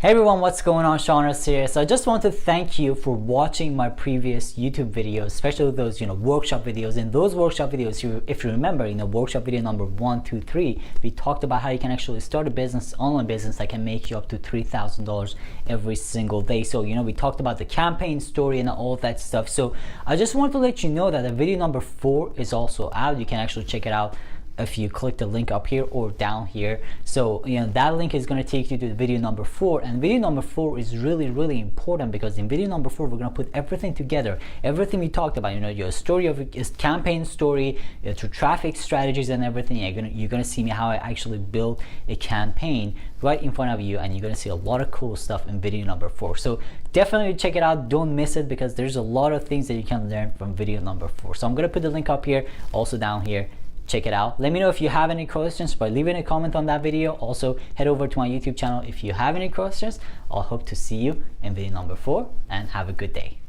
Hey everyone, what's going on? Shawners here. So I just want to thank you for watching my previous YouTube videos, especially those workshop videos. In those workshop videos, if you remember, workshop video number 1, 2, 3, we talked about how you can actually start a business, online business that can make you up to $3,000 every single day. So we talked about the campaign story and all that stuff. So I just want to let you know that the video number 4 is also out. You can actually check it out if you click the link up here or down here. So that link is going to take you to the video number 4, and video number 4 is really important because in video number 4 we're going to put everything together, everything we talked about, your story of a campaign story, to traffic strategies and everything. You're going to see me how I actually build a campaign right in front of you, and you're going to see a lot of cool stuff in video number 4. So definitely check it out, don't miss it, because there's a lot of things that you can learn from video number 4. So I'm going to put the link up here, also down here. Check it out. Let me know if you have any questions by leaving a comment on that video. Also head over to my YouTube channel if you have any questions. I'll hope to see you in video number 4, and have a good day.